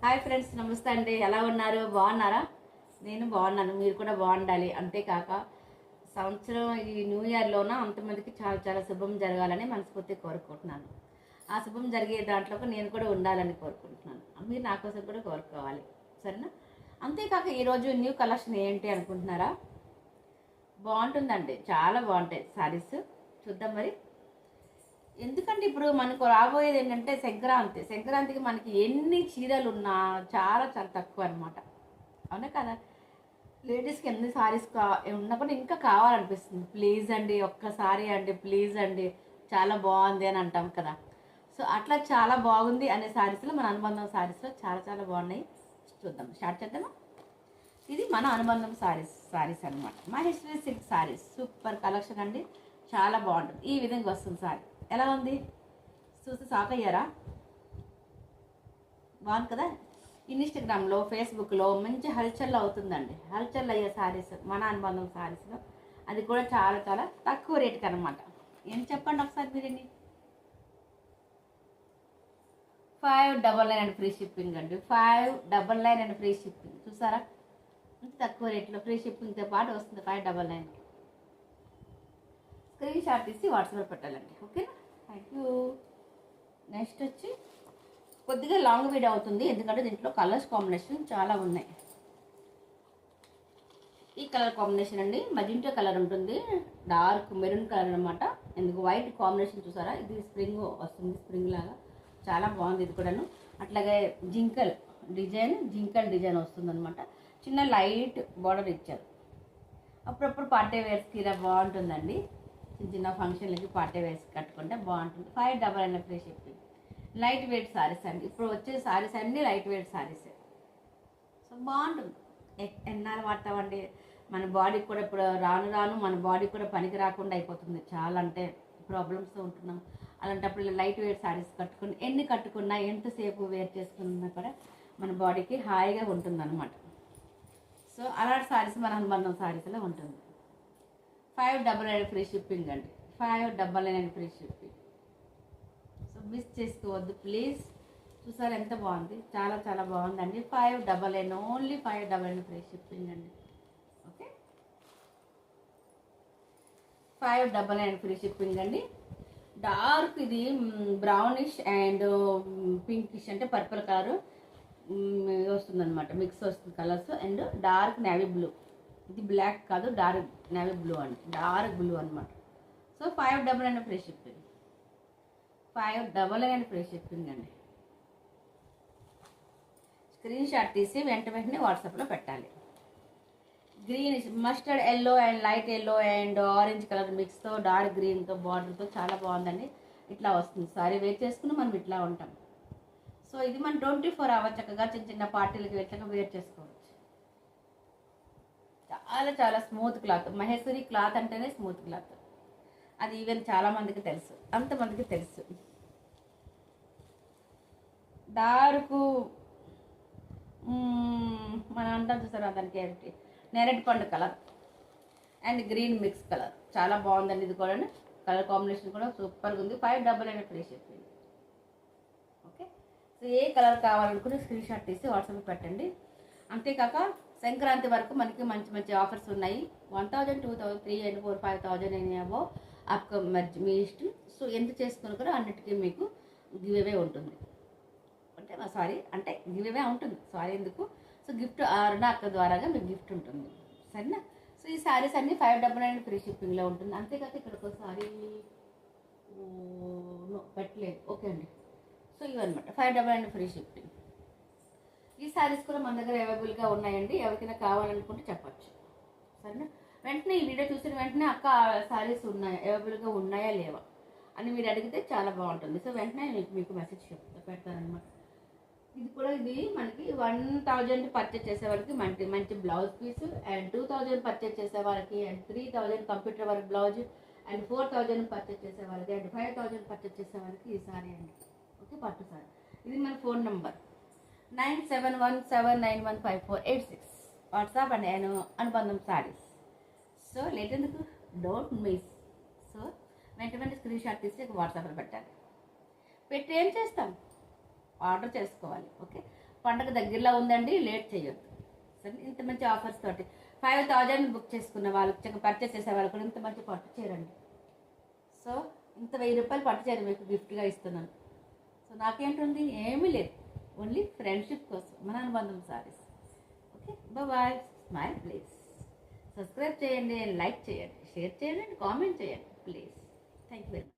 Hi friends, నమస్తే అండి. ఎలా ఉన్నారు? బాగున్నారా? నేను బాగున్నాను, మీరు కూడా బాగుండాలి. అంతేకాక సంవత్సరం ఈ న్యూ ఇయర్లోన అంతమందికి చాలా చాలా శుభం జరగాలని మనస్ఫూర్తిగా కోరుకుంటున్నాను. ఆ శుభం జరిగే దాంట్లో నేను కూడా ఉండాలని కోరుకుంటున్నాను. మీరు నా కోసం కూడా కోరుకోవాలి, సరేనా? అంతేకాక ఈరోజు న్యూ కలెక్షన్ ఏంటి అనుకుంటున్నారా? బాగుంటుందండి, చాలా బాగుంటాయి శారీస్. చూద్దాం మరి. ఎందుకంటే ఇప్పుడు మనకు రాబోయేది ఏంటంటే సంక్రాంతికి మనకి ఎన్ని చీరలు ఉన్నా చాలా చాలా తక్కువ అనమాట. అవునా కదా? లేడీస్కి ఎన్ని సారీస్ ఉన్నా కూడా ఇంకా కావాలనిపిస్తుంది. ప్లీజ్ అండి, ఒక్కసారి అండి, ప్లీజ్ అండి, చాలా బాగుంది అని అంటాం కదా. సో అట్లా చాలా బాగుంది అనే శారీస్లో, మన అనుబంధం శారీస్లో చాలా చాలా బాగున్నాయి. చూద్దాం, స్టార్ట్ చేద్దామా? ఇది మన అనుబంధం శారీస్ అనమాట. Maheshwari silk saris super collection అండి, చాలా బాగుంటుంది. ఈ విధంగా వస్తుంది శారీ. ఎలా ఉంది? చూసి షాక్ అయ్యారా? బాగుంది కదా? ఇన్స్టాగ్రామ్లో, ఫేస్బుక్లో మంచి హల్చల్ అవుతుందండి. హల్చల్ అయ్యే శారీస్ మన అనుబంధం శారీస్లో, అది కూడా చాలా చాలా తక్కువ రేటుకి అనమాట. ఏం చెప్పండి ఒకసారి మీరేని. 599 అండ్ ఫ్రీ షిప్పింగ్ అండి. 599 అండ్ ఫ్రీ షిప్పింగ్. చూసారా? అంత తక్కువ రేట్లో ఫ్రీ షిప్పింగ్తో పాటు వస్తుంది 599. స్క్రీన్ షాట్ తీసి వాట్సాప్లో పెట్టాలండి, ఓకేనా? Thank you. నెక్స్ట్ వచ్చి కొద్దిగా లాంగ్ వీడియో అవుతుంది, ఎందుకంటే దీంట్లో కలర్స్ కాంబినేషన్ చాలా ఉన్నాయి. ఈ కలర్ కాంబినేషన్ అండి, మజింటో కలర్ ఉంటుంది, డార్క్ మెరూన్ కలర్ అనమాట. ఎందుకు వైట్ కాంబినేషన్ చూసారా? ఇది స్ప్రింగ్ వస్తుంది, స్ప్రింగ్ లాగా చాలా బాగుంది ఇది కూడాను. అట్లాగే జింకల్ డిజైన్ వస్తుంది అనమాట. చిన్న లైట్ బార్డర్ ఇచ్చారు. అప్పుడప్పుడు పార్టీ వేర్స్కి ఇలా బాగుంటుందండి. చిన్న చిన్న ఫంక్షన్లకి పార్టీ వేర్స్ కట్టుకుంటే బాగుంటుంది. 599 free shipping. Light weight saris అండి. ఇప్పుడు వచ్చే శారీస్ అన్నీ లైట్ వెయిట్ శారీసే. సో బాగుంటుంది. ఎన్నాళ్ళు వాడతామండి? మన బాడీకి కూడా ఇప్పుడు రాను రాను మన బాడీ కూడా పనికి రాకుండా అయిపోతుంది. చాలా అంటే ప్రాబ్లమ్స్తో ఉంటున్నాం. అలాంటప్పుడు లైట్ వెయిట్ శారీస్ కట్టుకుని ఎన్ని కట్టుకున్నా, ఎంతసేపు వేర్ చేసుకున్నా కూడా మన బాడీకి హాయిగా ఉంటుంది అనమాట. సో అలాంటి శారీస్ మన అనుబంధం శారీస్లో ఉంటుంది. 599 ఫ్రీ షిప్పింగ్ అండి. 599 ఫ్రీ షిప్పింగ్. సో మిస్ చేసుకోవద్దు ప్లీజ్. చూసారు ఎంత బాగుంది? చాలా చాలా బాగుందండి. 599, ఓన్లీ 599 ఫ్రీ షిప్పింగ్ అండి. ఓకే, 599 ఫ్రీ షిప్పింగ్ అండి. డార్క్ ఇది బ్రౌనిష్ అండ్ పింకిష్ అంటే పర్పుల్ కలర్ వస్తుంది అనమాట. మిక్స్ వస్తుంది colours. And dark navy blue, ఇది బ్లాక్ కాదు, డార్క్ నేవీ బ్లూ అండి, డార్క్ బ్లూ అనమాట. So 599 free shipping. 599 free shipping అండి. స్క్రీన్ షాట్ తీసి వెంటనే వాట్సాప్లో పెట్టాలి. Green, mustard yellow and light yellow and orange colour మిక్స్తో, డార్క్ గ్రీన్తో బార్డర్తో చాలా బాగుందండి. ఇట్లా వస్తుంది సారీ. వేర్ చేసుకుని మనం ఇట్లా ఉంటాం. సో ఇది మనం 24 అవర్స్ చక్కగా చిన్న చిన్న పార్టీలకి వెళ్ళక వేర్ చేసుకోవచ్చు. చాలా చాలా స్మూత్ క్లాత్. మహేశ్వరి క్లాత్ అంటేనే స్మూత్ క్లాత్. అది ఈవెన్ చాలా మందికి తెలుసు, అంతమందికి తెలుసు. డార్క్ మనం అంటాం చూసారా, దానికి ఏంటి, నేరేడు పండు colour and green mix colour. చాలా బాగుందండి ఇది కూడా. కలర్ కాంబినేషన్ కూడా సూపర్గా ఉంది. 599 ఫ్రీ షిప్పింగ్. ఓకే, సో ఏ కలర్ కావాలనుకుని స్క్రీన్ షాట్ తీసి వాట్సాప్లో పెట్టండి. అంతేకాక సంక్రాంతి వరకు మనకి మంచి మంచి ఆఫర్స్ ఉన్నాయి. 1000, 2000, 3 and 4, 5000 అనేవో అప్ మీ ఇష్టం. సో ఎంత చేసుకుని కూడా అన్నిటికీ మీకు గివ్ అవే ఉంటుంది. అంటే గివ్ అవే ఉంటుంది. ఎందుకు? సో గిఫ్ట్ అరుణ అక్క ద్వారాగా మీకు గిఫ్ట్ ఉంటుంది, సరేనా? సో ఈ శారీస్ అన్నీ 599 ఫ్రీ షిప్పింగ్లో ఉంటుంది. అంతేకాక ఇక్కడ ఒకసారి పెట్టలేదు, ఓకే అండి. సో ఇవన్నమాట 599 ఫ్రీ షిప్పింగ్. ఈ శారీస్ కూడా మన దగ్గర అవైలబుల్గా ఉన్నాయండి. ఎవరికైనా కావాలనుకుంటే చెప్పచ్చు, సరేనా? వెంటనే ఈ వీడియో చూసిన వెంటనే అక్క శారీస్ అవైలబుల్గా ఉన్నాయా లేవా అని మీరు అడిగితే చాలా బాగుంటుంది. సో వెంటనే మీకు మెసేజ్ పెడతారనమాట. ఇది మనకి 1000 పర్చేజ్ చేసే వాళ్ళకి మంచి మంచి బ్లౌజ్ పీస్, అండ్ 2000 పర్చేజ్ చేసే వాళ్ళకి, and 3000 computer work blouse, and 4000 purchase చేసే వాళ్ళకి, అండ్ 5000 పర్చేజ్ చేసే వాళ్ళకి ఈ సారీ అండి. ఓకే, పట్టు సారీ. ఇది మన ఫోన్ నెంబర్ 9717915486. వాట్సాప్ అండ్ నేను అనుబంధం శారీస్. సో లేట్ ఎందుకు, డోంట్ మిస్. సో వెంటనే స్క్రీన్ షాట్ తీసి వాట్సాప్లో పెట్టాలి. పెట్టి ఏం చేస్తాం, ఆర్డర్ చేసుకోవాలి. ఓకే, పండగ దగ్గరలో ఉందండి, లేట్ చేయొద్దు. సరే, ఇంత మంచి ఆఫర్స్ తోటి 5000 బుక్ చేసుకున్న వాళ్ళకి, చక్కగా పర్చేస్ చేసే వాళ్ళకి కూడా ఇంత మంచి పట్టు చీరండి. సో ఇంత 1000 రూపాయలు పట్టు చీర మీకు గిఫ్ట్గా ఇస్తున్నాను. సో నాకేంటుంది, ఏమీ లేదు, ఓన్లీ ఫ్రెండ్షిప్ కోసం మన అనుబంధం saris. Okay, bye. Smile please. Subscribe చేయండి, లైక్ చేయండి, షేర్ చేయండి, కామెంట్ చేయండి please. Thank you very much.